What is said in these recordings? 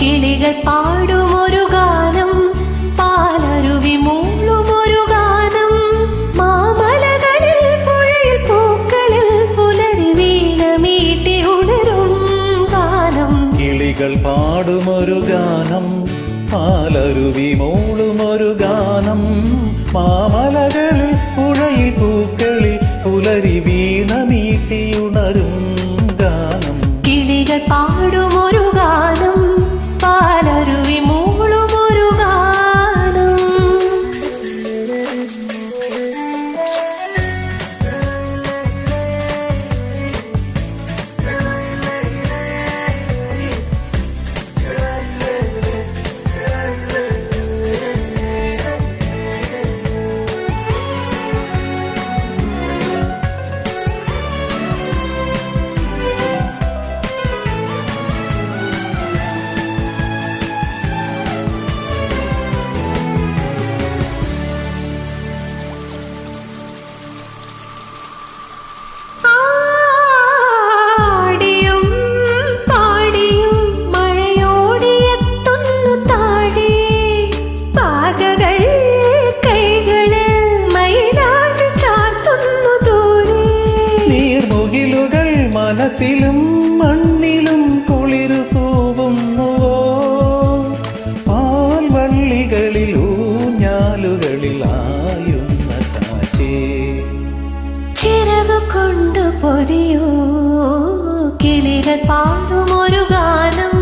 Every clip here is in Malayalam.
കിളികൾ പാടുമൊരു ഗാനം, പാലരുവി മൂളുമൊരു ഗാനം, മാമലകളിൽ പുഴയിൽ പൂക്കളിൽ പുലരി വീണമീട്ടി ഉണരും ഗാനം. കിളികൾ പാടുമൊരു ഗാനം, പാലരുവി മൂളുമൊരു ഗാനം, മാമലകളിൽ പുഴയിൽ പൂക്കളിൽ പുലരി വീണമീട്ടിയുണരും ഗാനം. കിളികൾ പാടുമൊരു ഗാനം, പാലരുവി മൂളുമൊരു ഗാനം. മനസ്സിലും മണ്ണിലും കുളിരു തൂവുന്നുവോ, പാൽവള്ളികളിൽ ഊഞ്ഞാലുകളിലായുന്ന കാറ്റേ, ചിറകു കൊണ്ടു പൊതിയോ കിളികൾ പാടുമൊരു ഗാനം,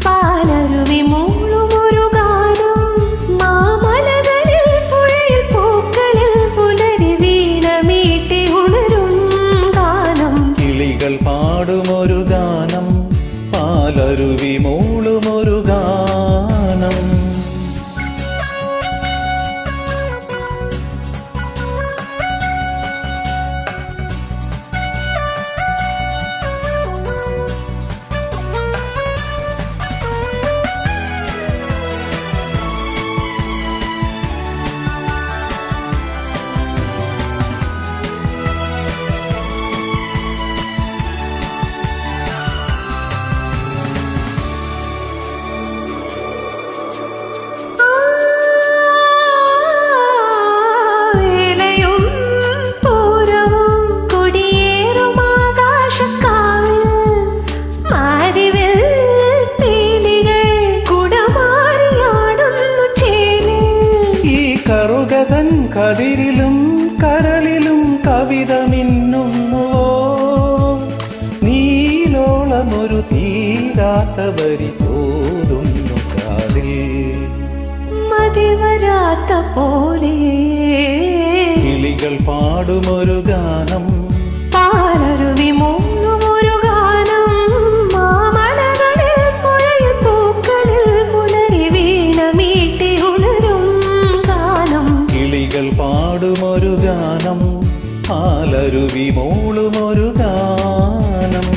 പാലരുവി മൂളുമൊരു ഗാനം, മാമലകളിൽ പുഴയിൽ പൂക്കളിൽ പുലരി വീണമീട്ടി ഉണരും ഗാനം. കിളികൾ പാടുമൊരു ഗാനം, പാലരുവി മൂളുമൊരു ഗാനം. കറുകതൻ കതിരിലും കരളിലും കവിത മിന്നുന്നുവോ, നീലോളമൊരു തീരാത്ത വരി തോന്നുന്നു കാതിൽ, മതിവരാത്ത പോലെ കിളികൾ പാടുമൊരു ഗാനം, പാലരുവി മൂളുമൊരു ഗാനം, മാമലകളിൽ പുഴയിൽ പൂക്കളിൽ പുലരി വീണമീട്ടി ഉണരും ഗാനം. കിളികൾ പാടുമൊരു ഗാനം, പാലരുവി മൂളുമൊരു ഗാനം.